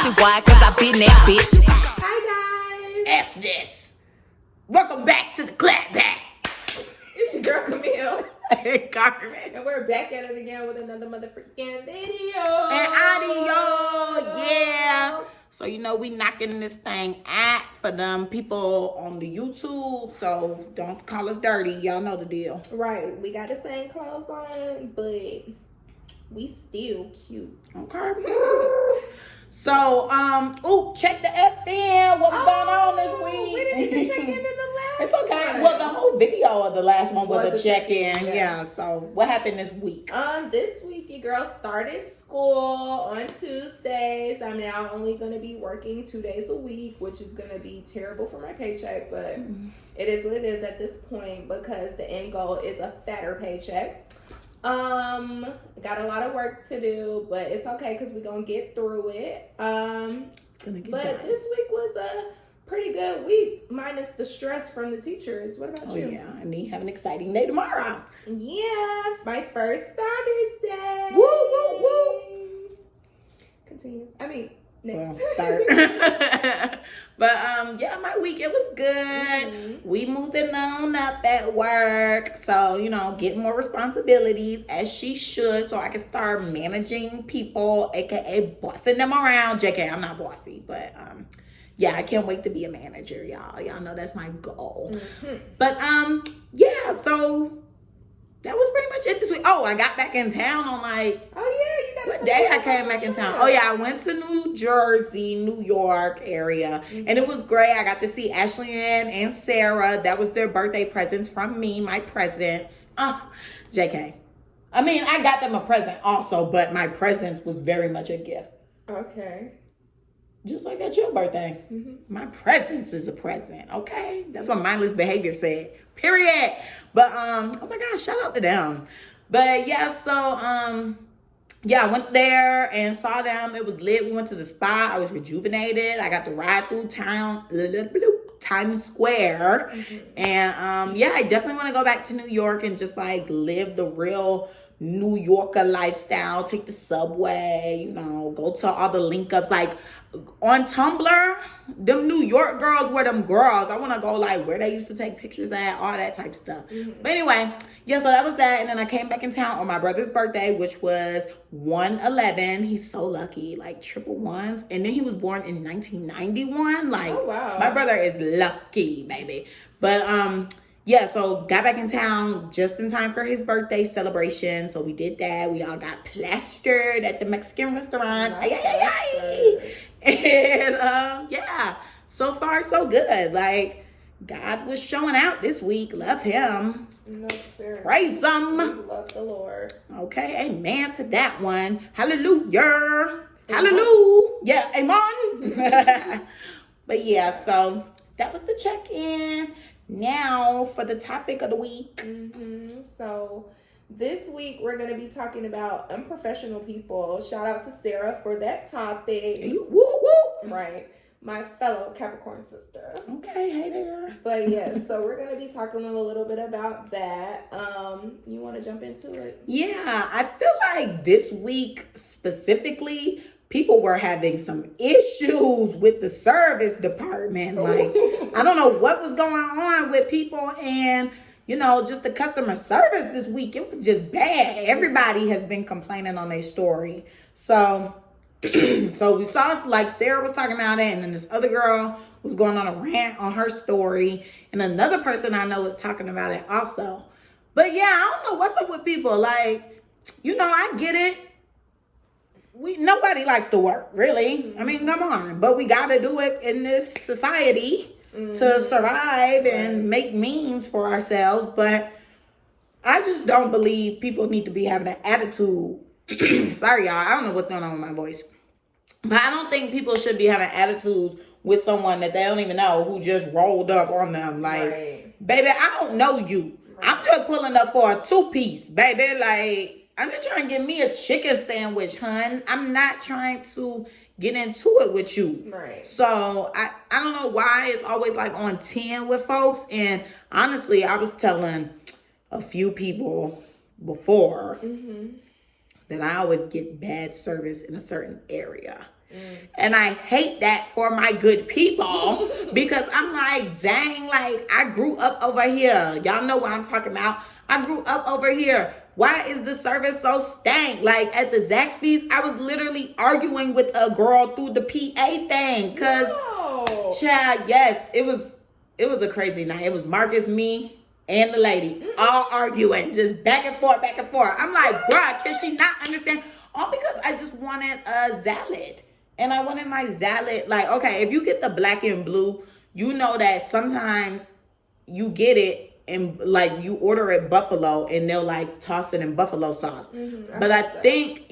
pussy. Why? Cause I been that bitch. Hi guys. F this. Welcome back to the Clapback. It's your girl Camille. Hey, Carmen. And we're back at it again with another motherfucking video. And audio. Yeah. So, we knocking this thing out for them people on the YouTube. So, don't call us dirty. Y'all know the deal. Right. We got the same clothes on, but we still cute. Okay. So, check the FN. What was going on this week? We didn't even check in the last It's okay. one. Well, the whole video of the last one was a check-in. check-in, Yeah. So, what happened this week? This week your girl started school on Tuesdays. I'm now only going to be working 2 days a week, which is going to be terrible for my paycheck, but it is what it is at this point because the end goal is a fatter paycheck. Got a lot of work to do, but it's okay because we're gonna get through it. This week was a pretty good week, minus the stress from the teachers. What about you? Yeah, and you have an exciting day tomorrow. Yeah, my first Founders Day. Woo, woo, woo. Continue. I mean, next. Well, start. But my week, it was good. We moving on up at work. So, getting more responsibilities as she should so I can start managing people, aka bossing them around. JK, I'm not bossy, but I can't wait to be a manager, y'all. Y'all know that's my goal. But so that was pretty much it this week. Oh, I got back in town on what day I came back in town? Oh yeah, I went to New Jersey, New York area, and it was great. I got to see Ashley and Sarah. That was their birthday presents from me, my presents. JK. I mean, I got them a present also, but my presents was very much a gift. Okay. Just like at your birthday. My presence is a present, okay? That's what mindless behavior said. Period. But oh my gosh, shout out to them. But I went there and saw them. It was lit. We went to the spa. I was rejuvenated. I got to ride through Times Square. And I definitely want to go back to New York and just live the real New Yorker lifestyle, take the subway, go to all the link ups. On Tumblr, them New York girls were them girls. I want to go where they used to take pictures at, all that type stuff. But anyway, so that was that. And then I came back in town on my brother's birthday, which was 1/11. He's so lucky, triple ones. And then he was born in 1991. Oh, wow. My brother is lucky, baby. But so got back in town just in time for his birthday celebration. So we did that. We all got plastered at the Mexican restaurant. And so far so good. God was showing out this week. Love him. No, sir. Praise him. We love the Lord. Okay, amen to that one. Hallelujah. Hallelujah. Yeah, amen. But so that was the check-in. Now for the topic of the week. So this week we're going to be talking about unprofessional people. Shout out to Sarah for that topic. Woo woo. Right. My fellow Capricorn sister. Okay, hey there. But yes, so we're going to be talking a little bit about that. You want to jump into it? Yeah, I feel like this week specifically, people were having some issues with the service department. I don't know what was going on with people and, just the customer service this week. It was just bad. Everybody has been complaining on their story. So we saw Sarah was talking about it, and then this other girl was going on a rant on her story, and another person I know was talking about it also. But I don't know what's up with people. I get it. Nobody likes to work, really. I mean, come on. But we got to do it in this society to survive and make means for ourselves. But I just don't believe people need to be having an attitude. Sorry, y'all. I don't know what's going on with my voice. But I don't think people should be having attitudes with someone that they don't even know who just rolled up on them. Baby, I don't know you. Right. I'm just pulling up for a 2-piece, baby. I'm just trying to get me a chicken sandwich, hun. I'm not trying to get into it with you. Right. So I don't know why it's always on 10 with folks. And honestly, I was telling a few people before that I always get bad service in a certain area. And I hate that for my good people because I'm like, dang, like I grew up over here. Y'all know what I'm talking about. I grew up over here. Why is the service so stank? Like at the Zaxby's, I was literally arguing with a girl through the PA thing. Cause child, yes, it was a crazy night. It was Marcus, me, and the lady all arguing, just back and forth, back and forth. I'm like, bruh, can she not understand? All because I just wanted a salad. And I wanted my salad, like, okay, if you get the black and blue, you know that sometimes you get it and like you order it buffalo and they'll like toss it in buffalo sauce. But I think,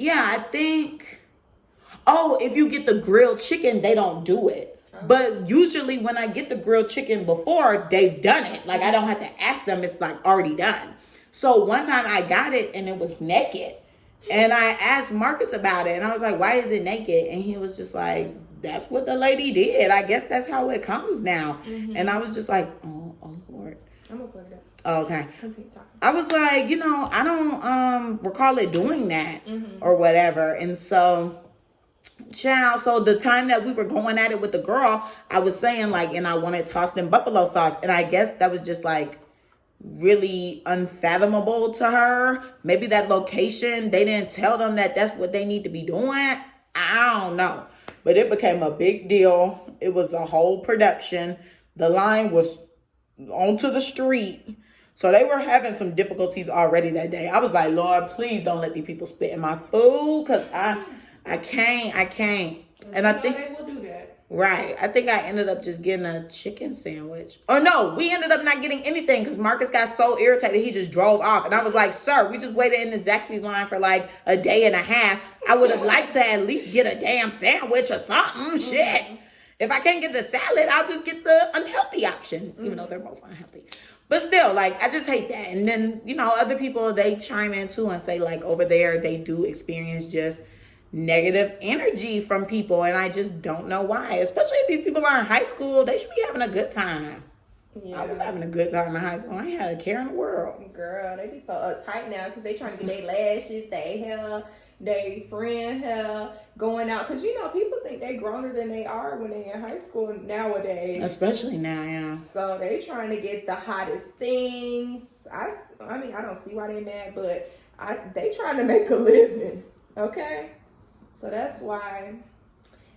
oh, if you get the grilled chicken, they don't do it. But usually when I get the grilled chicken before, they've done it. Like I don't have to ask them, it's like already done. So one time I got it and it was naked. And I asked Marcus about it and I was like, why is it naked? And he was just like, that's what the lady did. I guess that's how it comes now. And I was just like, oh Lord. I'm gonna put it up. Oh, okay. Continue talking. I was like, I don't recall it doing that or whatever. And so, child, so the time that we were going at it with the girl, I was saying like, and I wanted tossed in buffalo sauce. And I guess that was just like really unfathomable to her. Maybe that location, they didn't tell them that that's what they need to be doing. I don't know. But it became a big deal. It was a whole production. The line was onto the street. So they were having some difficulties already that day. I was like, Lord, please don't let these people spit in my food. Because I can't. And I think they will do that. Right. I think I ended up just getting a chicken sandwich. Or no, we ended up not getting anything because Marcus got so irritated he just drove off. And I was like, sir, we just waited in the Zaxby's line for like a day and a half. I would have liked to at least get a damn sandwich or something. Shit. If I can't get the salad, I'll just get the unhealthy option. Even though they're both unhealthy. But still, like, I just hate that. And then, other people, they chime in too and say like over there, they do experience just negative energy from people, and I just don't know why. Especially if these people are in high school, they should be having a good time. Yeah. I was having a good time in high school. I ain't had a care in the world. Girl, they be so uptight now because they trying to get their lashes, their hair, their friend hair going out. Because people think they growner than they are when they in high school nowadays. Especially now, yeah. So they trying to get the hottest things. I mean, I don't see why they mad, but they trying to make a living. Okay. So that's why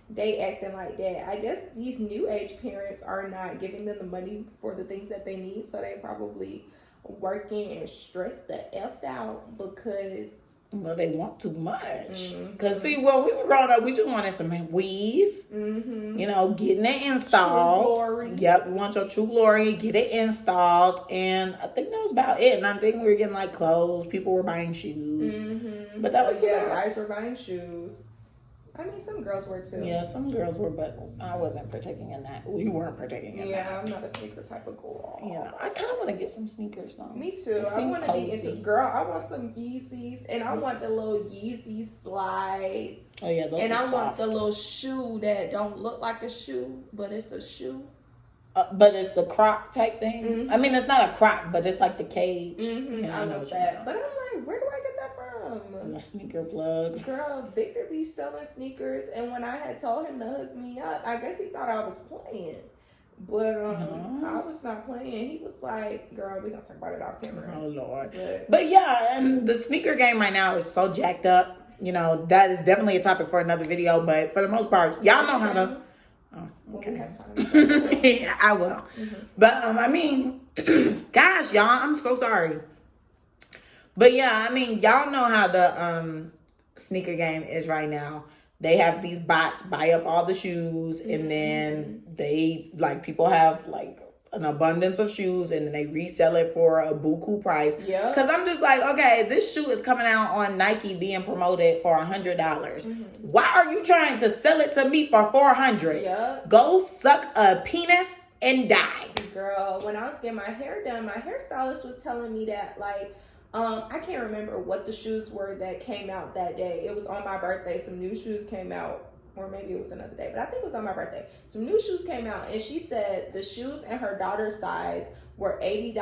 they acting like that. I guess these new age parents are not giving them the money for the things that they need. So they probably working and stressed the F out because... Well, they want too much. Because, see, when we were growing up, we just wanted some weave. Getting it installed. True glory. Yep, we want your true glory. Get it installed. And I think that was about it. And I think we were getting, like, clothes. People were buying shoes. But that was guys were buying shoes. I mean, some girls were too. Yeah, some girls were, but I wasn't partaking in that. We weren't partaking in that. Yeah, I'm not a sneaker type of girl. I kind of want to get some sneakers though. Me too. I want to be into, girl, I want some Yeezys, and I want the little Yeezy slides. Oh yeah, those and are I soft. want the little shoe that don't look like a shoe, but it's a shoe. But it's the croc type thing. I mean, it's not a croc, but it's like the cage. I love that. But I'm like, where do I get that from? A sneaker plug. Girl, Victor be selling sneakers, and when I had told him to hook me up, I guess he thought I was playing. But I was not playing. He was like, girl, we gonna talk about it off camera. Oh Lord. But yeah, and the sneaker game right now is so jacked up. That is definitely a topic for another video. But for the most part, y'all know how to. Oh, okay. Yeah, I will. But I mean, gosh, y'all, I'm so sorry. But yeah, I mean, y'all know how the sneaker game is right now. They have these bots buy up all the shoes, and then they people have like an abundance of shoes, and then they resell it for a buku price. Yeah. Because I'm just like, okay, this shoe is coming out on Nike being promoted for $100. Why are you trying to sell it to me for $400? Yeah. Go suck a penis and die. Girl, when I was getting my hair done, my hairstylist was telling me that I can't remember what the shoes were that came out that day. It was on my birthday. Some new shoes came out or maybe it was another day, but I think it was on my birthday. Some new shoes came out, and she said the shoes in her daughter's size were $80,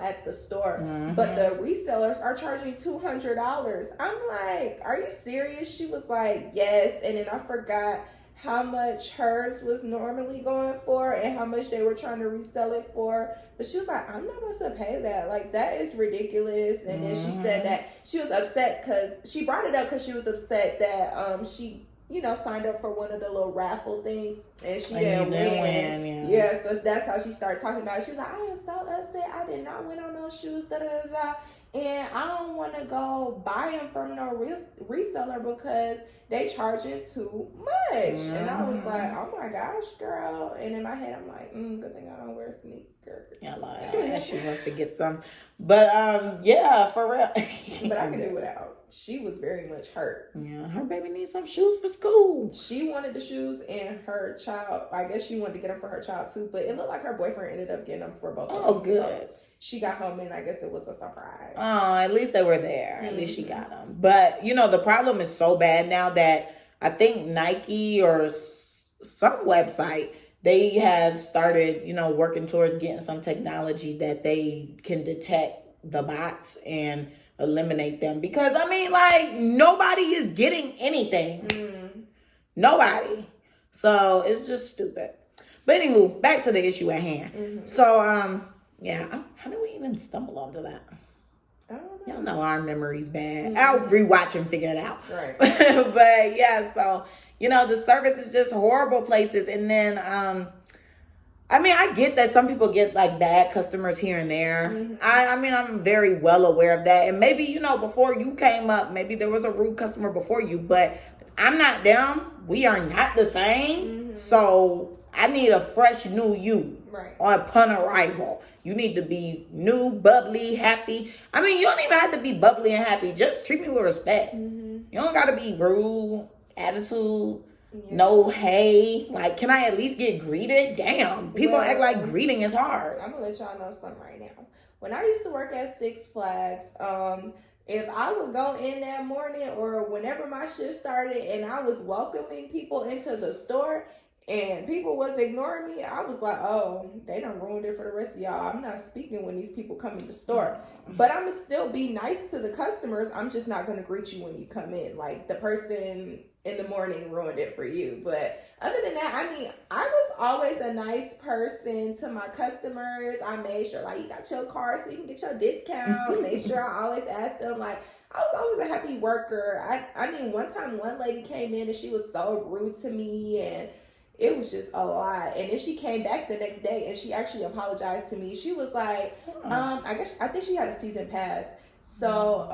at the store, but the resellers are charging $200. I'm like, are you serious? She was like, yes, and then I forgot how much hers was normally going for and how much they were trying to resell it for. But she was like, I'm not about to pay that. Like, that is ridiculous. And then she said that she was upset because she brought it up because she was upset that she, signed up for one of the little raffle things and she didn't win. Yeah, so that's how she started talking about it. She was like, I am so upset. I did not win on those shoes, and I don't want to go buy them from no reseller because they charging too much. And I was like, oh my gosh, girl. And in my head, I'm like, good thing I don't wear sneakers. Yeah, like, she wants to get some. But, yeah, for real. But I can do without. She was very much hurt. Yeah, her baby needs some shoes for school. She wanted the shoes, and her child, I guess she wanted to get them for her child too, but it looked like her boyfriend ended up getting them for both of them. Oh, good. So she got home, and I guess it was a surprise. Oh, at least they were there. At least she got them. But, the problem is so bad now that I think Nike or some website, they have started, working towards getting some technology that they can detect the bots and eliminate them. Because, nobody is getting anything. Nobody. So, it's just stupid. But anywho, back to the issue at hand. So, how did we even stumble onto that? I don't know. Y'all know our memory's bad. I'll rewatch and figure it out. Right. But yeah, so, the service is just horrible places. And then, I get that some people get like bad customers here and there. I'm very well aware of that. And maybe, before you came up, maybe there was a rude customer before you, but I'm not them. We are not the same. So I need a fresh new you upon arrival. You need to be new, bubbly, happy. You don't even have to be bubbly and happy. Just treat me with respect. You don't got to be rude, attitude. Yeah. No, hey, can I at least get greeted? Damn, people act like greeting is hard. I'm gonna let y'all know something right now. When I used to work at Six Flags, if I would go in that morning or whenever my shift started and I was welcoming people into the store and people was ignoring me, I was like, oh, they done ruined it for the rest of y'all. I'm not speaking when these people come in the store. But I'm going to still be nice to the customers. I'm just not going to greet you when you come in. Like, the person in the morning ruined it for you. But other than that, I was always a nice person to my customers. I made sure, you got your card so you can get your discount. Make sure I always ask them, I was always a happy worker. One time one lady came in and she was so rude to me and it was just a lot. And then she came back the next day and she actually apologized to me. She was like, I think she had a season pass. So,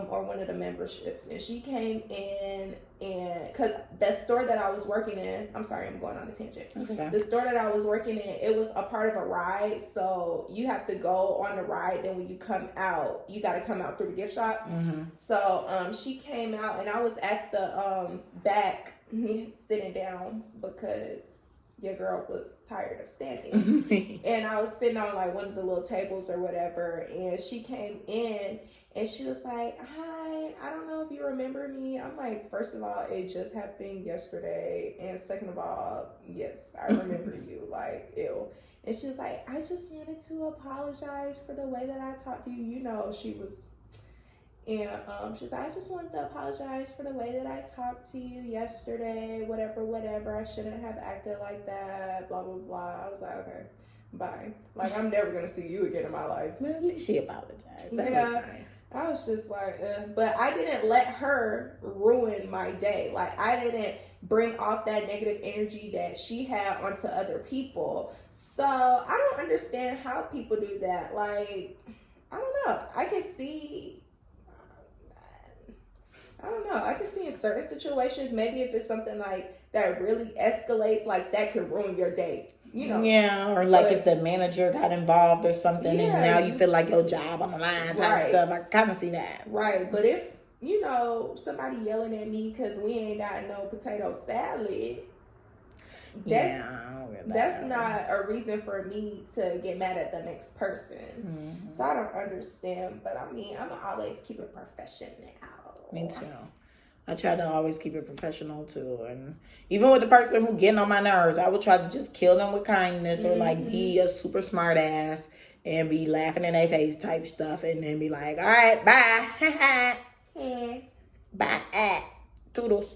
or one of the memberships. And she came in and, cause the store that I was working in, I'm sorry, I'm going on a tangent. Okay. The store that I was working in, it was a part of a ride. So you have to go on the ride. Then when you come out, you got to come out through the gift shop. So, she came out and I was at the, back sitting down because your girl was tired of standing. And I was sitting on one of the little tables or whatever, and she came in and she was like, hi, I don't know if you remember me. I'm like, first of all, it just happened yesterday, and second of all, yes, I remember you, ew. And she was like, I just wanted to apologize for the way that I talked to you. She was. And she was like, I just wanted to apologize for the way that I talked to you yesterday, whatever. I shouldn't have acted like that, blah, blah, blah. I was like, okay, bye. I'm never going to see you again in my life. Well, at least she apologized. That was nice. I was just like, But I didn't let her ruin my day. I didn't bring off that negative energy that she had onto other people. So I don't understand how people do that. I don't know. I can see in certain situations, maybe if it's something that really escalates, that could ruin your day, Yeah, or if the manager got involved or something, and now you feel like your job on the line type stuff. I kind of see that. Right, but if, somebody yelling at me because we ain't got no potato salad, that's not a reason for me to get mad at the next person. So I don't understand, but I'm always keep it professional. Me too. I try to always keep it professional too. And even with the person who getting on my nerves, I would try to just kill them with kindness or like be a super smart ass and be laughing in their face type stuff and then be like, all right, bye. Bye. Toodles.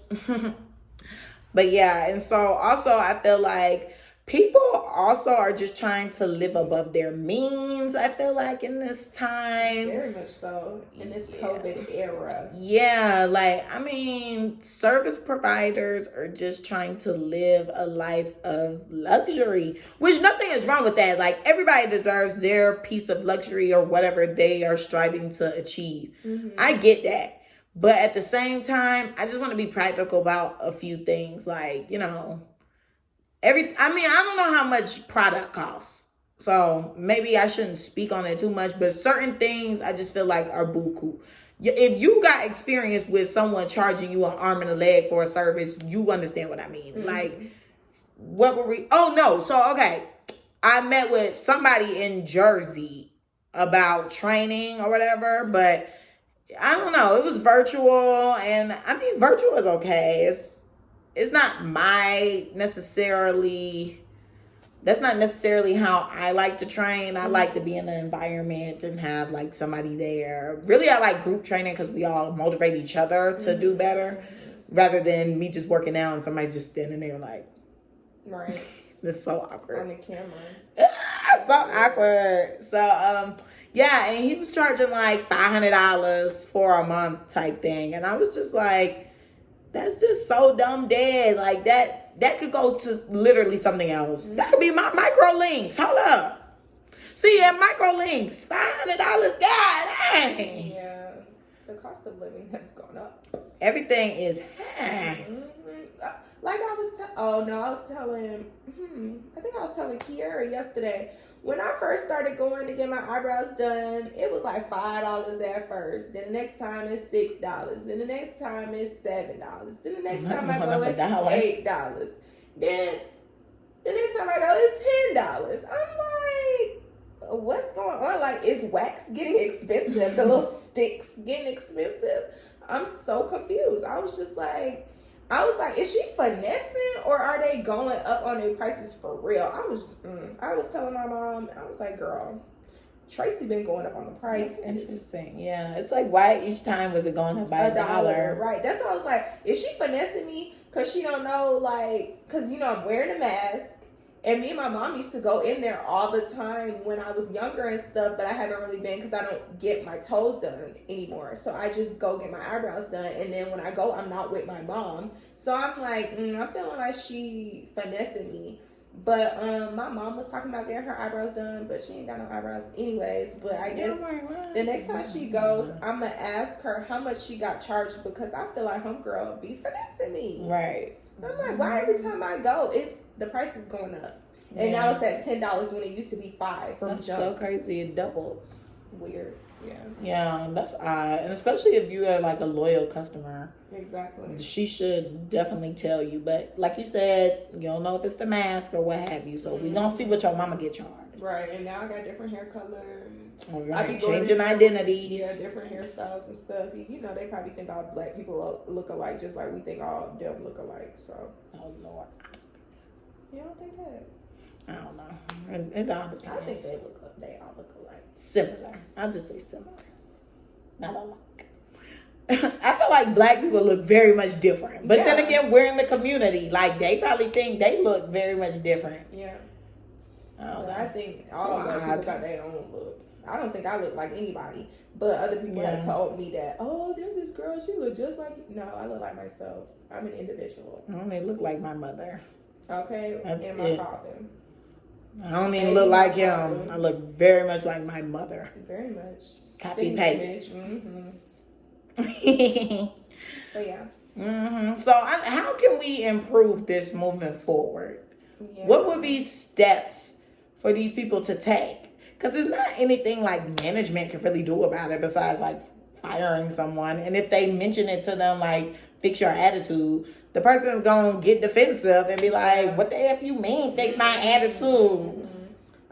But yeah, and so also I feel like people also are just trying to live above their means, I feel like, in this time. Very much so, in this COVID era. Yeah, like, I mean, service providers are just trying to live a life of luxury, which nothing is wrong with that. Like, everybody deserves their piece of luxury or whatever they are striving to achieve. I get that. But at the same time, I just want to be practical about a few things. Like, you know, I don't know how much product costs. So maybe I shouldn't speak on it too much. But certain things I just feel like are buku. If you got experience with someone charging you an arm and a leg for a service, you understand what I mean. Like, what were we? Oh, no. So, okay. I met with somebody in Jersey about training or whatever. But I don't know. It was virtual, and I mean, virtual is okay. It's not that's not necessarily how I like to train. I like to be in an environment and have like somebody there. Really, I like group training because we all motivate each other to do better rather than me just working out and somebody's just standing there like, right. It's so awkward. On the camera. So awkward. So, yeah, and he was charging like $500 for a month type thing. And I was just like, that's just so dumb dead. Like that could go to literally something else. That could be my micro links. Hold up. See, at micro links, $500. God dang. Yeah. The cost of living has gone up. Everything is high. Like I was telling Kiara yesterday. When I first started going to get my eyebrows done, it was like $5 at first. Then the next time it's $6. Then the next time it's $7. Then the next time I go it's $8. Then the next time I go it's $10. I'm like, what's going on? Like, is wax getting expensive? The little sticks getting expensive? I'm so confused. I was like, is she finessing or are they going up on their prices for real? I was telling my mom, I was like, girl, Tracy been going up on the price. That's interesting. Yeah. It's like, why each time was it going up by a dollar? Right. That's why I was like, is she finessing me? Because she don't know, like, because, you know, I'm wearing a mask. And me and my mom used to go in there all the time when I was younger and stuff, but I haven't really been because I don't get my toes done anymore. So I just go get my eyebrows done. And then when I go, I'm not with my mom. So I'm like, I'm feeling like she finessing me. But my mom was talking about getting her eyebrows done, but she ain't got no eyebrows anyways. But I guess the next time she goes, I'm going to ask her how much she got charged because I feel like homegirl be finessing me. Right. I'm like, why every time I go, the price is going up. And now it's at $10 when it used to be $5 from That's jump. so crazy. It doubled. Weird. Yeah. Yeah, that's odd. And especially if you are like a loyal customer. Exactly. She should definitely tell you. But like you said, you don't know if it's the mask or what have you. So we don't see what your mama get charged. Right. And now I got different hair colors. Right. I be changing identities. Yeah, different hairstyles and stuff. You know, they probably think all black people look alike just like we think all them look alike. So. Oh, Lord. You don't think that? I don't know. It all depends. I think they all look alike. Similar. I'll just say similar. Not alike. I feel like black people look very much different. But then again, we're in the community. Like, they probably think they look very much different. Yeah. I think all black people got their own look. I don't think I look like anybody. But other people have told me that, oh, there's this girl, she look just like you. No, I look like myself. I'm an individual. I only look like my mother. Okay? And my father. I don't even look like him. I look very much like my mother. Very much. Copy paste. But yeah. So how can we improve this moving forward? Yeah. What would be steps for these people to take? Because there's not anything like management can really do about it besides like firing someone. And if they mention it to them, like, fix your attitude, the person's going to get defensive and be like, what the F you mean, fix my attitude?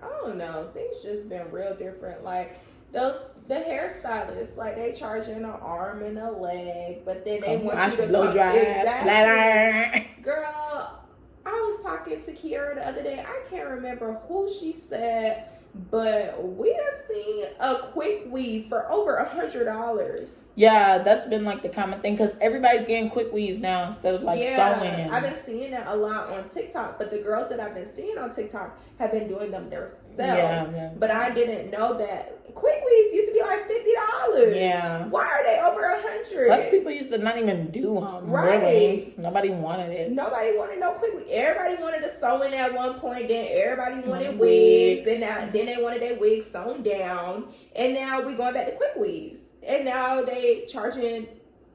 I don't know. Things just been real different. Like, those the hairstylists, like they charging an arm and a leg, but then they want you to blow dry, exactly. Girl, I was talking to Kiara the other day. I can't remember who she said, but we have seen a quick weave for over $100. Yeah, that's been like the common thing because everybody's getting quick weaves now instead of like sewing. I've been seeing that a lot on TikTok, but the girls that I've been seeing on TikTok have been doing them themselves. Yeah. But I didn't know that quick weaves used to be like $50. Yeah. Why are they over $100? Plus, people used to not even do them. Right. Really. Nobody wanted it. Nobody wanted no quick weave. Everybody wanted to sew in at one point. Then everybody wanted wigs, and then they wanted their wigs sewn down. And now we going back to quick weaves. And now they charging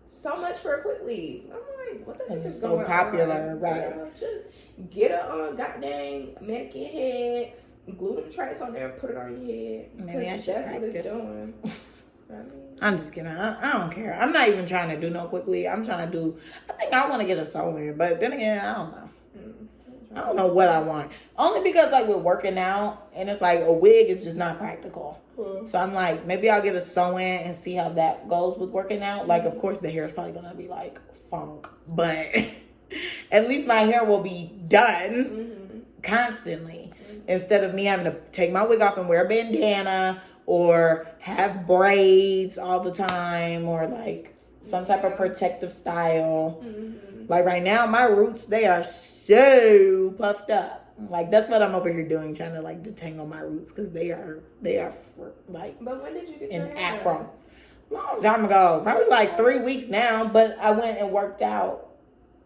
so much for a quick weave. I'm like, what the heck is so going popular, on? right? Girl, just get a goddamn mannequin head, glue them tracks on there, and put it on your head. Maybe I should that's practice. what it's doing. I'm just kidding. I don't care. I'm not even trying to do no quick weave. I think I want to get a sew-in, but then again, I don't know. I don't know what I want. Only because like we're working out and it's like a wig is just not practical. So I'm like, maybe I'll get a sew-in and see how that goes with working out. Like, of course, the hair is probably going to be like funk, but at least my hair will be done constantly instead of me having to take my wig off and wear a bandana or have braids all the time or like some type of protective style. Like right now, my roots, they are so puffed up. Like that's what I'm over here doing, trying to like detangle my roots because they are like. But when did you get your an hair afro? done? Long time ago, probably like 3 weeks now. But I went and worked out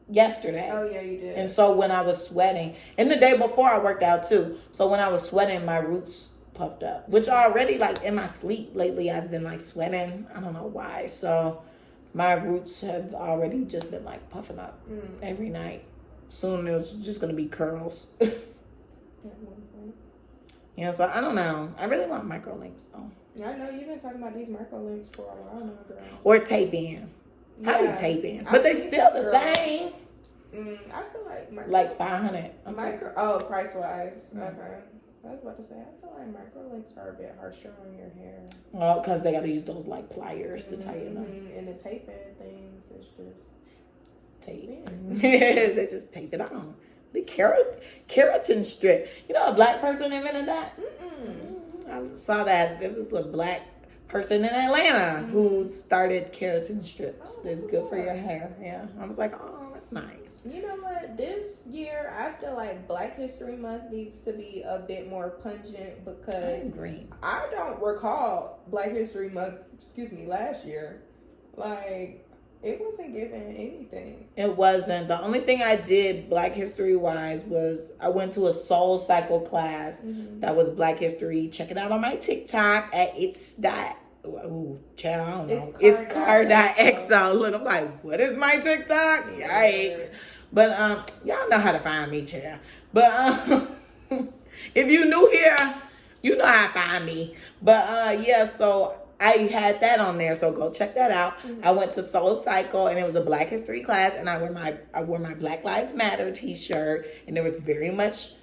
yesterday. Oh yeah, you did. And so when I was sweating, and the day before I worked out too. So when I was sweating, my roots puffed up, which already like in my sleep lately, I've been like sweating. I don't know why. So my roots have already just been like puffing up every night. Soon it's just gonna be curls. Yeah, so I don't know. I really want micro links though. I know you've been talking about these micro links for a while now, girl. Or tape in. Probably tape in. But they still the same. I feel like like 500. Price wise. Okay. I was about to say, I feel like micro links are a bit harsher on your hair. Well, because they got to use those like pliers to tighten them. And the taping things is just tape. They just tape it on. The keratin strip. You know, a black person invented that. I saw that there was a black person in Atlanta who started keratin strips. They're good for your hair. Yeah, I was like, oh, that's nice. You know what? This year, I feel like Black History Month needs to be a bit more pungent because I don't recall Black History Month, last year. Like, it wasn't given anything. It wasn't. The only thing I did Black History wise was I went to a Soul Cycle class that was Black History. Check it out on my TikTok at child, I don't know. It's car.xo. Look, I'm like, what is my TikTok? Yikes. But y'all know how to find me, child. But if you new here, you know how to find me. But yeah, so I had that on there, so go check that out. I went to Soul Cycle, and it was a Black History class, and I wore my Black Lives Matter t-shirt, and there was very much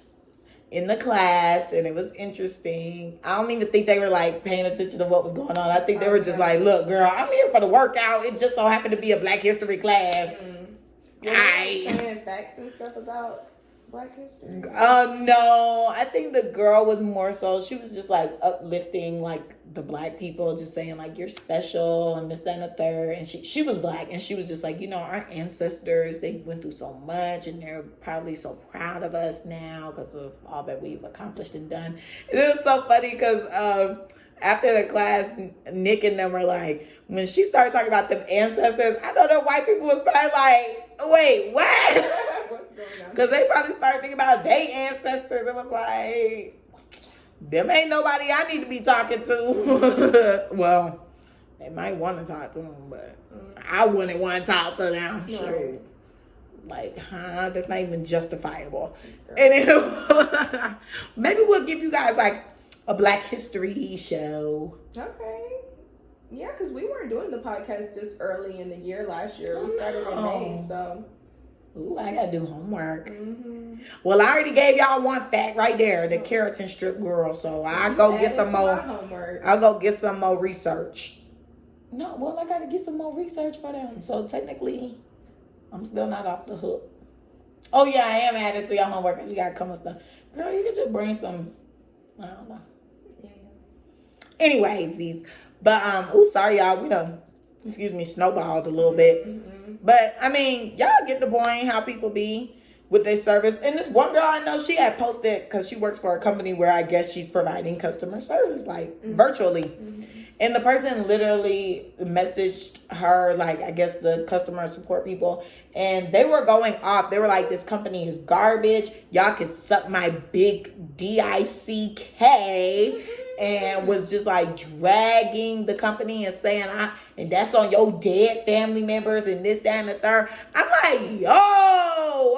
in the class, and it was interesting. I don't even think they were like paying attention to what was going on. I think they were just like, look, girl, I'm here for the workout. It just so happened to be a Black History class. Were they saying facts and stuff about Black history? No, I think the girl was more so, she was just like uplifting like the Black people, just saying like you're special and this, that, and the third. And she was Black, and she was just like, you know, our ancestors, they went through so much and they're probably so proud of us now because of all that we've accomplished and done. And it was so funny because after the class, Nick and them were like, when she started talking about them ancestors, I know the white people was probably like, wait, what? What's going on? Because they probably started thinking about their ancestors. It was like, them ain't nobody I need to be talking to. Well, they might want to talk to them, but I wouldn't want to talk to them. No. Sure. Like, that's not even justifiable. And then, maybe we'll give you guys like a Black History show. Okay. Yeah, because we weren't doing the podcast this early in the year last year. We started in May, so. Ooh, I gotta do homework. Well, I already gave y'all one fact right there, the keratin strip girl. So I go get some more. I'll go get some more research. No, well, I gotta get some more research for them. So technically, I'm still not off the hook. Oh yeah, I am added to your homework. You gotta come with stuff, girl. You could just bring some. I don't know. Yeah. Anyways, but sorry y'all. We done, snowballed a little bit. Mm-hmm. But I mean, y'all get the point how people be with their service. And this one girl I know, she had posted because she works for a company where I guess she's providing customer service like virtually. Mm-hmm. And the person literally messaged her, like, I guess the customer support people, and they were going off. They were like, this company is garbage. Y'all can suck my big DICK, and was just like dragging the company and saying, and that's on your dead family members and this, that, and the third. I'm like, whoa,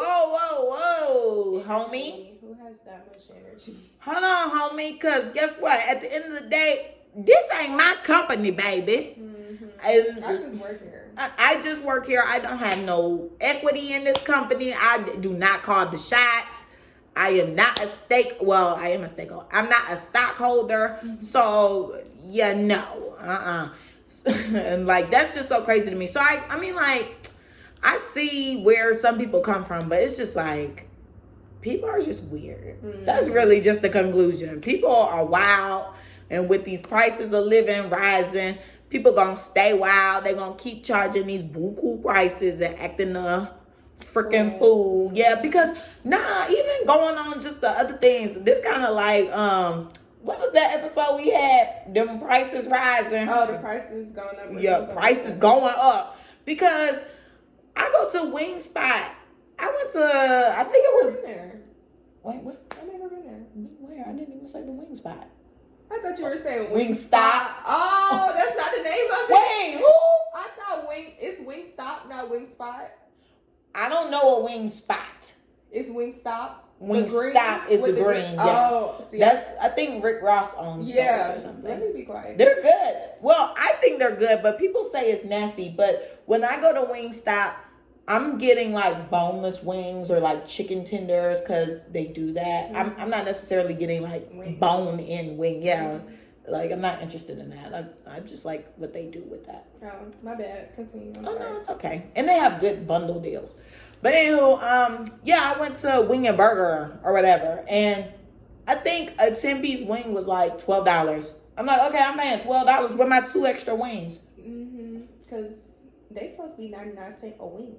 homie. Who has that much energy? Hold on, homie, because guess what? At the end of the day, this ain't my company, baby. Mm-hmm. I just work here. I just work here. I don't have no equity in this company. I do not call the shots. I am not a I am a stakeholder. I'm not a stockholder. Mm-hmm. So, yeah, no. And, like, that's just so crazy to me. So, I mean, like, I see where some people come from, but it's just like, people are just weird. Mm-hmm. That's really just the conclusion. People are wild. And with these prices of living rising, people gonna stay wild. They gonna keep charging these buku prices and acting a freaking fool. Yeah, because even going on just the other things. This kind of like what was that episode we had? Them prices rising. Oh, the prices going up. Yeah, prices going up. Because I go to Wingspot. I went to. I think it was. There. Wait, what? I've never been there. Where? I didn't even say the Wingspot. I thought you were saying Wingstop. Oh, that's not the name of it. Wait, who? I thought it's Wingstop, not Wingspot. I don't know a Wingspot. It's Wingstop. Wingstop is the green. Yeah. Oh, see, I think Rick Ross owns those or something. Let me be quiet. They're good. Well, I think they're good, but people say it's nasty. But when I go to Wingstop, I'm getting like boneless wings or like chicken tenders because they do that. Mm-hmm. I'm not necessarily getting like bone in wing. Yeah. Mm-hmm. Like I'm not interested in that. I just like what they do with that. Oh, my bad. Continue. I'm sorry. No, it's okay. And they have good bundle deals. But anywho, I went to Wing and Burger or whatever. And I think a 10-piece wing was like $12. I'm like, okay, I'm paying $12 with my 2 extra wings. Mm-hmm. Because they supposed to be 99 cents a wing.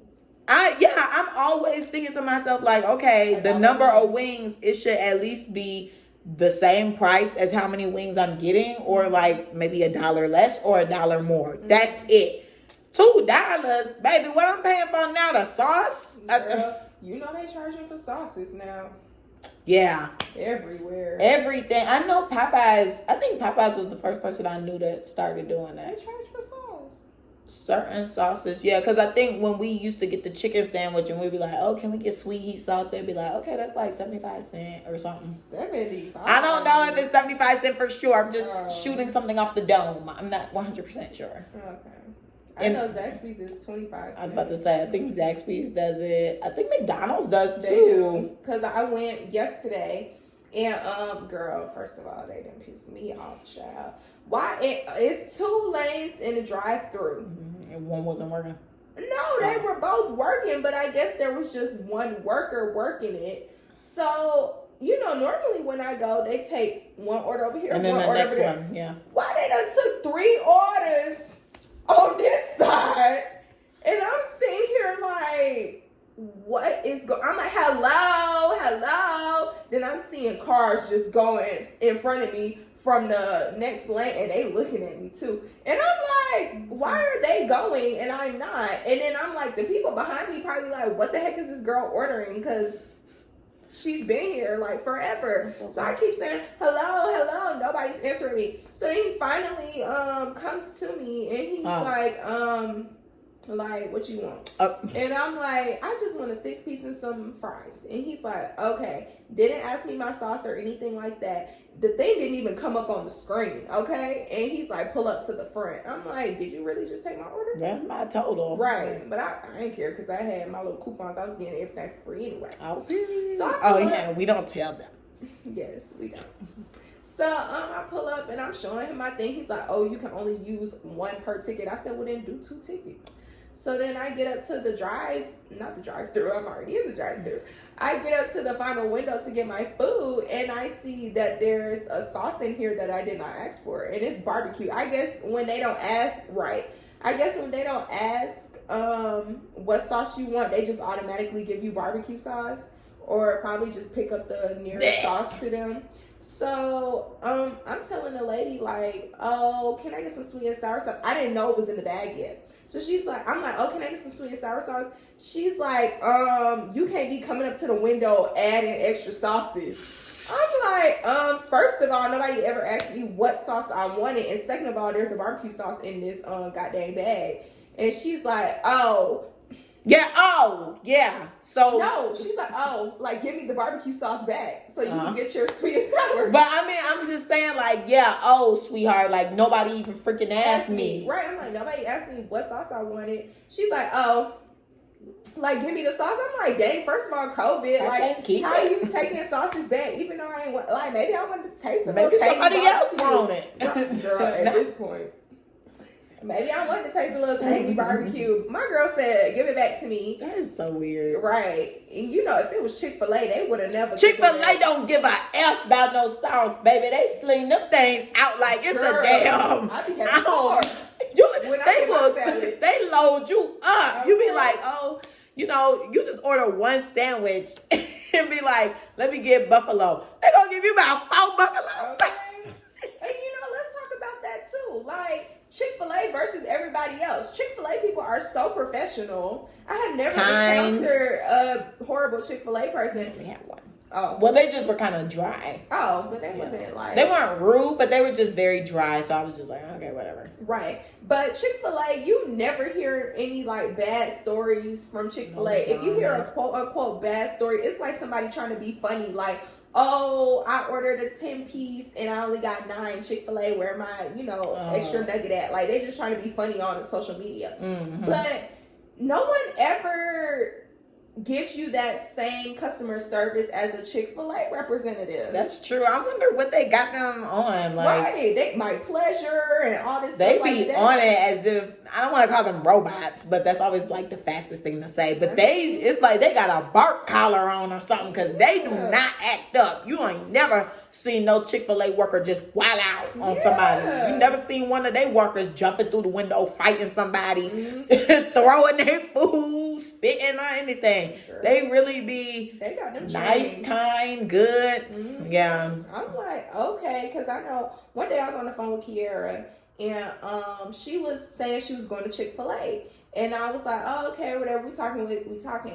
I'm always thinking to myself, like, okay, the number of wings, it should at least be the same price as how many wings I'm getting, or like maybe $1 less or $1 more. Mm-hmm. That's it. $2, baby. What I'm paying for now, the sauce? Girl, you know they charging for sauces now. Yeah. Everywhere. Everything. I know Popeyes. I think Popeyes was the first person I knew that started doing that. They charge for sauce. Certain sauces, yeah, because I think when we used to get the chicken sandwich and we'd be like, oh, can we get sweet heat sauce? They'd be like, okay, that's like 75 cents or something. 75. I don't know if it's 75 cents for sure. I'm just shooting something off the dome. I'm not 100% sure. Okay. I know Zaxby's is 25 cents. I was about to say, I think Zaxby's does it. I think McDonald's does too. Because I went yesterday and, girl, first of all, they didn't piss me off, child. Why? It's 2 lanes in the drive-thru. Mm-hmm. And one wasn't working? No, they were both working, but I guess there was just one worker working it. So, normally when I go, they take one order over here, and then one the order next over there. one, yeah. Why they done took 3 orders on this side? And I'm sitting here like, what is going on? I'm like, hello. Then I'm seeing cars just going in front of me from the next lane, and they looking at me too. And I'm like, why are they going and I'm not? And then I'm like, the people behind me probably like, what the heck is this girl ordering? Because she's been here like forever. So I keep saying, hello. Nobody's answering me. So then he finally comes to me and he's like, Like, what you want? And I'm like, I just want a 6-piece and some fries. And he's like, okay. Didn't ask me my sauce or anything like that. The thing didn't even come up on the screen, okay? And he's like, pull up to the front. I'm like, did you really just take my order? That's my total. Right. But I didn't care because I had my little coupons. I was getting everything free anyway. Oh, really? So yeah, we don't tell them. Yes, we don't. So I pull up and I'm showing him my thing. He's like, oh, you can only use one per ticket. I said, well, then do 2 tickets. So then I get up to the not the drive-thru. I'm already in the drive-thru. I get up to the final window to get my food, and I see that there's a sauce in here that I did not ask for, and it's barbecue. I guess when they don't ask, what sauce you want, they just automatically give you barbecue sauce, or probably just pick up the nearest sauce to them. So I'm telling the lady, like, oh, can I get some sweet and sour sauce? I didn't know it was in the bag yet. So she's like, I'm like, oh, can I get some sweet and sour sauce? She's like, you can't be coming up to the window adding extra sauces. I'm like, first of all, nobody ever asked me what sauce I wanted. And second of all, there's a barbecue sauce in this goddamn bag. And she's like, oh. Yeah, so. No, she's like, oh, like, give me the barbecue sauce back so you can get your sweet and sour. But I mean, I'm just saying, like, sweetheart, like, nobody even freaking asked me. Right, I'm like, nobody asked me what sauce I wanted. She's like, oh, like, give me the sauce. I'm like, dang, first of all, COVID, how you taking sauces back? Even though I ain't, like, maybe I wanted to taste the maybe somebody else want it. Girl, at this point. Maybe I wanted to taste a little tangy barbecue. My girl said, give it back to me. That is so weird. Right. And you know, if it was Chick-fil-A, they would have never. Chick-fil-A don't give a F about no sauce, baby. They sling them things out like it's a damn. I be having more. They load you up. Okay. You be like, oh, you know, you just order one sandwich and be like, let me get buffalo. They gonna give you about 4 buffalo. Okay. And you know, let's talk about that too. Like, Chick-fil-A versus everybody else. Chick-fil-A people are so professional. I have never encountered a horrible Chick-fil-A person. We had one. Oh. Well, they just were kind of dry. Oh, but they wasn't like... They weren't rude, but they were just very dry. So I was just like, okay, whatever. Right. But Chick-fil-A, you never hear any like bad stories from Chick-fil-A. If you hear a quote-unquote bad story, it's like somebody trying to be funny. Like, oh, I ordered a 10-piece and I only got 9 Chick-fil-A. Where my, extra nugget at? Like, they just trying to be funny on social media. Mm-hmm. But no one ever gives you that same customer service as a Chick-fil-A representative. That's true. I wonder what they got them on. Like, right. They, my pleasure and all this they stuff be like on it as if, I don't want to call them robots, but that's always like the fastest thing to say. But it's like they got a bark collar on or something because they do not act up. You ain't never seen no Chick-fil-A worker just wild out on somebody. You never seen one of their workers jumping through the window, fighting somebody, throwing their food, spitting or anything. Girl. They really be they got them nice, kind, good. Mm-hmm. Yeah. I'm like, okay, because I know one day I was on the phone with Kiara and she was saying she was going to Chick-fil-A. And I was like, oh, okay, whatever, we talking.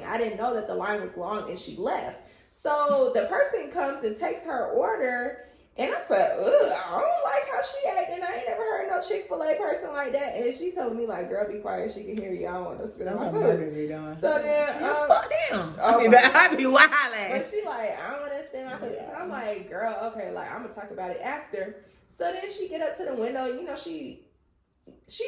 I didn't know that the line was long and she left. So the person comes and takes her order, and I said, ugh, I don't like how she acting. I ain't never heard no Chick-fil-A person like that. And she telling me, like, girl, be quiet. She can hear you. I don't want to spit on my food. So then, fuck them. I be wilding. But she like, I don't want to spit on my food. So I'm like, girl, okay, like, I'm going to talk about it after. So then she get up to the window. You know, she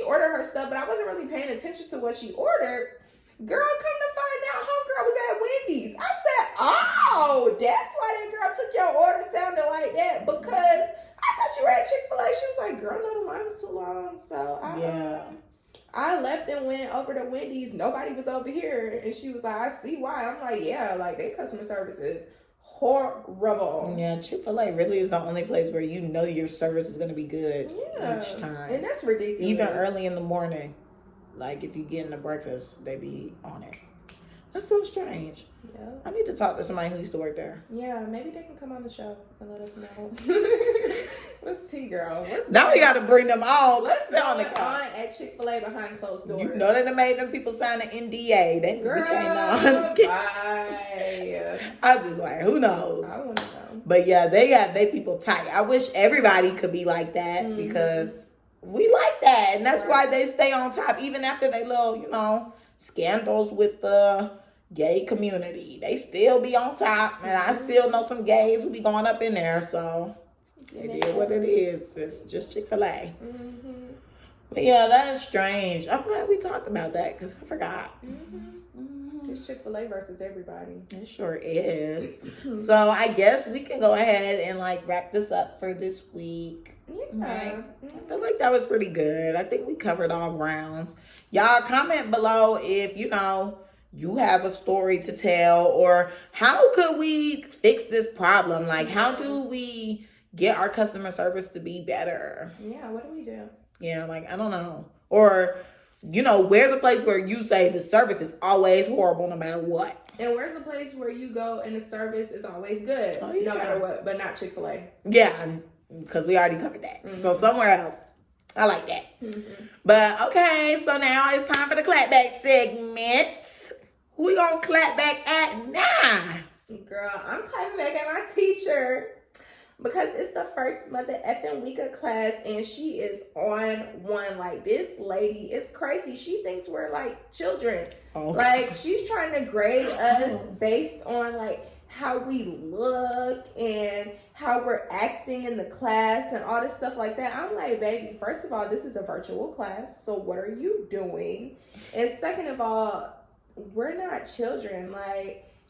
ordered her stuff, but I wasn't really paying attention to what she ordered. Girl, come to find out, homegirl was at Wendy's. I said, oh, that's why that girl took your order sounding like that, because I thought you were at Chick-fil-A. She was like, girl, no, the line was too long. So I left and went over to Wendy's. Nobody was over here. And she was like, I see why. I'm like, yeah, like, their customer service is horrible. Yeah, Chick-fil-A really is the only place where you know your service is going to be good each time. And that's ridiculous. Even early in the morning. Like, if you get into breakfast, they be on it. That's so strange. Yeah. I need to talk to somebody who used to work there. Yeah, maybe they can come on the show and let us know. What's tea, girl? Now we got to bring them all. Let's go on at Chick-fil-A behind closed doors. You know they done made them people sign an NDA. They girl, bye. I was like, who knows? I want to know. But yeah, they people tight. I wish everybody could be like that because we like that. And that's why they stay on top, even after they little, scandals with the gay community. They still be on top. And I still know some gays who be going up in there. So it is what it is. It's just Chick-fil-A. But yeah, that is strange. I'm glad we talked about that because I forgot. It's Chick-fil-A versus everybody. It sure is. So I guess we can go ahead and wrap this up for this week. Yeah. Right? I feel like that was pretty good. I think we covered all grounds. Y'all comment below if you have a story to tell, or how could we fix this problem? How do we get our customer service to be better? Yeah, what do we do? Yeah, I don't know. Or, where's a place where you say the service is always horrible no matter what? And where's a place where you go and the service is always good no matter what, but not Chick-fil-A? Yeah, because we already covered that. So somewhere else. I like that. But, okay, so now it's time for the clapback segment. Who we gonna clap back at now? Girl, I'm clapping back at my teacher. Because it's the first mother effing week of class and she is on one. This lady is crazy. She thinks we're children. Oh, she's trying to grade us based on how we look and how we're acting in the class and all this stuff like that. I'm like, baby, first of all, this is a virtual class. So what are you doing? And second of all, we're not children.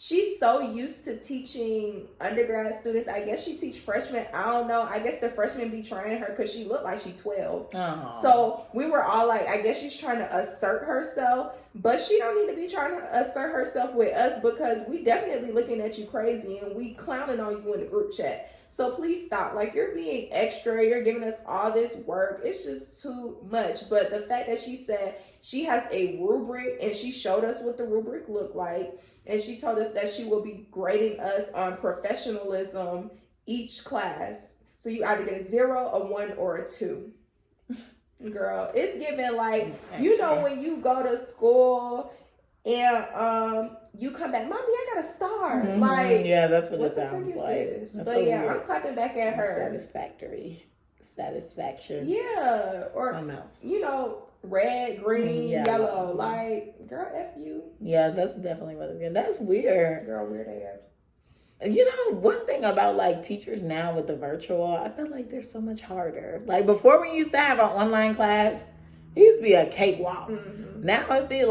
She's so used to teaching undergrad students. I guess she teach freshmen. I don't know. I guess the freshmen be trying her because she looked like she's 12. Oh. So we were all I guess she's trying to assert herself. But she don't need to be trying to assert herself with us because we definitely looking at you crazy and we clowning on you in the group chat. So please stop. You're being extra. You're giving us all this work. It's just too much. But the fact that she said she has a rubric and she showed us what the rubric looked like. And she told us that she will be grading us on professionalism each class. So you either get a 0, a 1, or a 2. Girl, it's given when you go to school and you come back, Mommy, I got a star. Yeah, that's what it sounds like. But yeah, I'm clapping back at her. Satisfaction. Yeah. Or red, green, yellow. Girl, F you. Yeah, that's definitely what it is. That's weird. Girl, weird AF. One thing about teachers now with the virtual, I feel like they're so much harder. Before we used to have an online class, it used to be a cakewalk. Now it be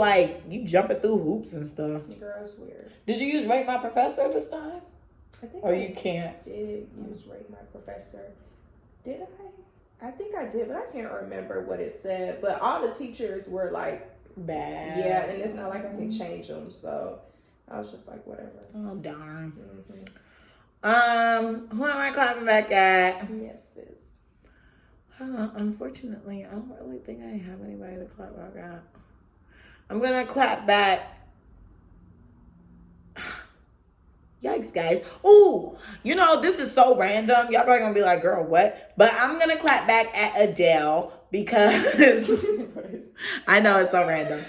you jumping through hoops and stuff. Girl, it's weird. Did you use Rate My Professor this time? I think you can't? Did use Rate My Professor. Did I? I think I did, but I can't remember what it said. But all the teachers were bad. Yeah, and it's not I can change them. So I was just whatever. Oh, darn. Who am I clapping back at? Yes, sis. Unfortunately, I don't really think I have anybody to clap back at. I'm going to clap back. Yikes, guys. Ooh, this is so random. Y'all probably gonna be like, girl, what? But I'm gonna clap back at Adele because I know it's so random.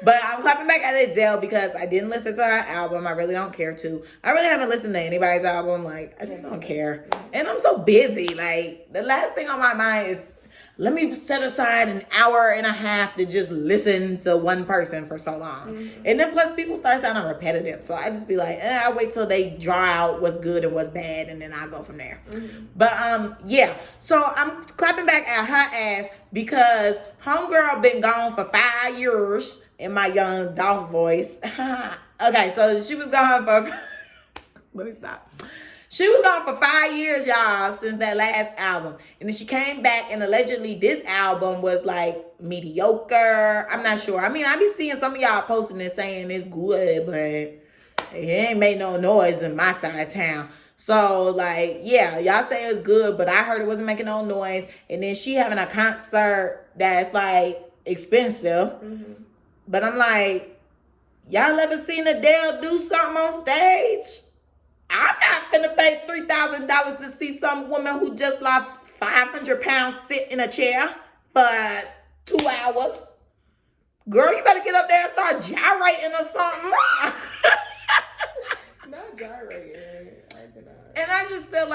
But I'm clapping back at Adele because I didn't listen to her album. I really don't care to. I really haven't listened to anybody's album. I just don't care. And I'm so busy. The last thing on my mind is, let me set aside an hour and a half to just listen to one person for so long. And then plus people start sounding repetitive. So I just be I'll wait till they draw out what's good and what's bad and then I'll go from there. But yeah. So I'm clapping back at her ass because homegirl been gone for 5 years in my young Dolph voice. Okay, so she was gone for let me stop. She was gone for 5 years, y'all, since that last album. And then she came back, and allegedly this album was, mediocre. I'm not sure. I be seeing some of y'all posting and saying it's good, but it ain't made no noise in my side of town. So, yeah, y'all say it's good, but I heard it wasn't making no noise. And then she having a concert that's, expensive. But I'm y'all ever seen Adele do something on stage? I'm not finna pay $3,000 to see some woman who just lost 500 pounds sit in a chair for 2 hours. Girl, you better get up there and start gyrating or something. Not gyrating. And I just feel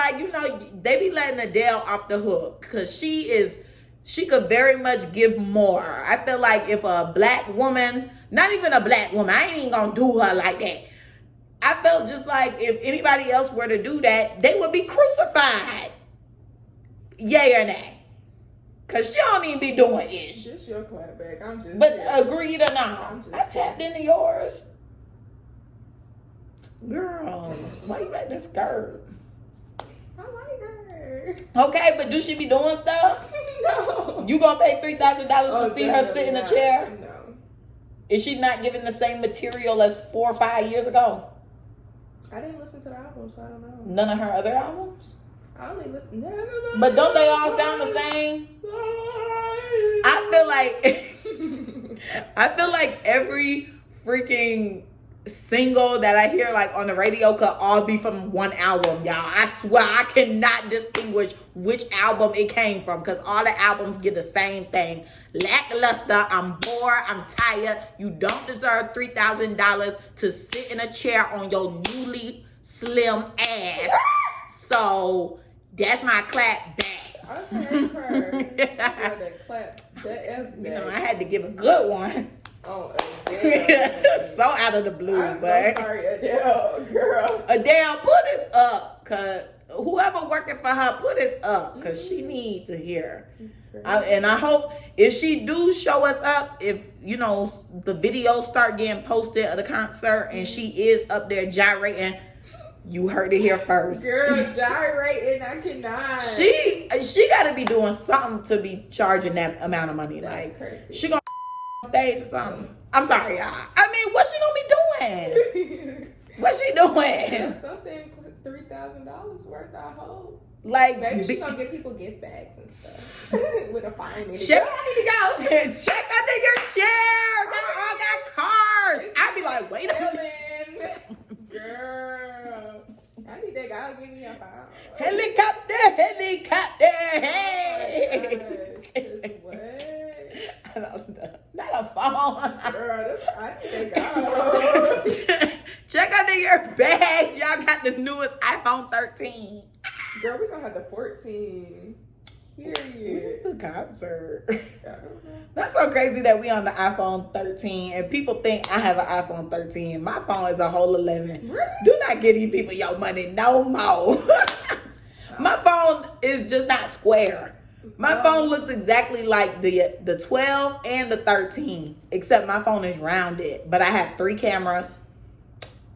they be letting Adele off the hook because she is she could very much give more. I feel like if a black woman, not even a black woman, I ain't even gonna do her like that. I felt just like if anybody else were to do that, they would be crucified. Yay or nay? Cause she don't even be doing ish. Just your clapback. I'm just. But here. agreed or not, I tapped into yours. Girl, why you got this skirt? I like her. Okay, but do she be doing stuff? No. You gonna pay $3,000 to see her sit in a chair? No. Is she not giving the same material as 4 or 5 years ago? I didn't listen to the album, so I don't know. None of her other albums? I only listen. But don't they all sound the same? I feel like every freaking single that I hear like on the radio could all be from one album, y'all. I swear I cannot distinguish which album it came from because all the albums get the same thing. Lackluster, I'm bored, I'm tired. You don't deserve $3,000 to sit in a chair on your newly slim ass. So that's my clap back. Okay, her. Clap. You know, I had to give a good one. Oh, Adele. So out of the blue, I'm but so sorry, Adele, girl. Adele, put this up, cause whoever working for her, put this up, cause she need to hear. And I hope if she do show us up, if you know the videos start getting posted of the concert and she is up there gyrating, you heard it here first. Girl, gyrating, I cannot. She got to be doing something to be charging that amount of money. That's like crazy. She gonna on stage or something. I'm sorry, y'all. I mean, what's she gonna be doing? What's she doing? Yeah, something $3,000 worth, I hope. Like maybe she gonna give people gift bags and stuff with a fine in it. Check, I need to go. Check under your chair. They all got cars. I'd be like, wait a minute. Girl, I need that guy to give me a phone. Helicopter. Hey. Oh what? I don't know. Not a phone. Girl, I need that guy. Check under your bags. Y'all got the newest iPhone 13. Girl, we gonna have the 14. Period. When is the concert? I don't know. That's so crazy that we on the iPhone 13 and people think I have an iPhone 13. My phone is a whole 11. Really? Do not give these people your money no more. My phone is just not square. My phone looks exactly like the 12 and the 13, except my phone is rounded. But I have 3 cameras.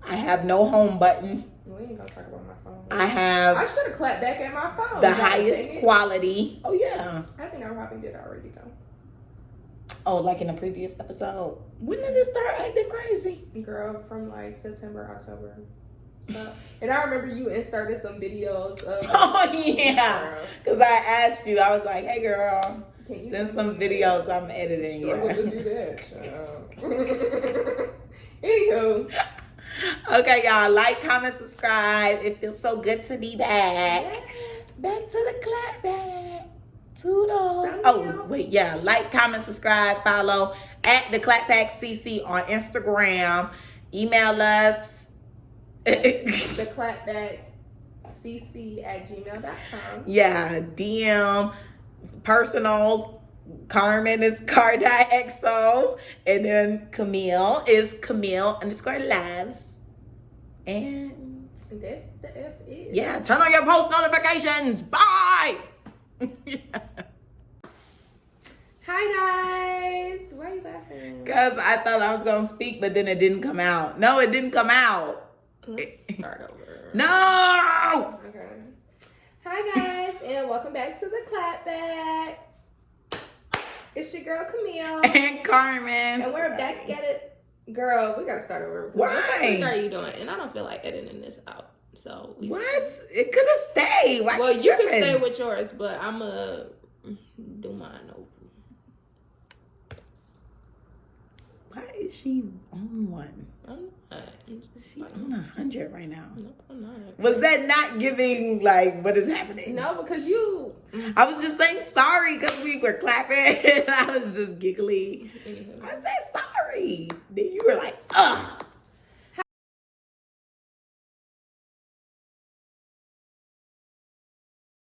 I have no home button. We ain't gonna talk about my phone. I should have clapped back at my phone. the highest quality. Oh yeah. I think I probably did already though. Oh, like in the previous episode. When did it start acting crazy? Girl, from like September, October. So, and I remember you inserted some videos of. Oh yeah. Because I asked you, I was like, hey girl, send some videos I'm editing. Struggle to do that. Anywho. Okay, y'all, like, comment, subscribe. It feels so good to be back. Yeah. Back to the clapback. Toodles. Oh, wait, yeah. Like, comment, subscribe, follow at TheClapbackCC on Instagram. Email us. TheClapbackCC@gmail.com. Yeah, DM, personals. Carmen is car.xo, and then Camille is Camille_lives. And that's the F.is. Yeah, turn on your post notifications. Bye. Hi guys. Why are you laughing? Because I thought I was going to speak, but then it didn't come out. No, it didn't come out. Let's start over. No. Okay. Hi guys, and welcome back to the Clapback. It's your girl Camille And Carmen. and we're back at it. Girl, we gotta start over. Why? What the fuck are you doing? And I don't feel like editing this out. So What? It could have stayed. Why well, you can tripping? stay with yours, but I'ma do mine over. Why is she on one? I'm not. She's on 100 right now. No, I'm not. Was that not giving, like, what is happening? No, because you. I was just saying sorry because we were clapping and I was just giggly. Anywho. I said sorry. Then you were like, ugh.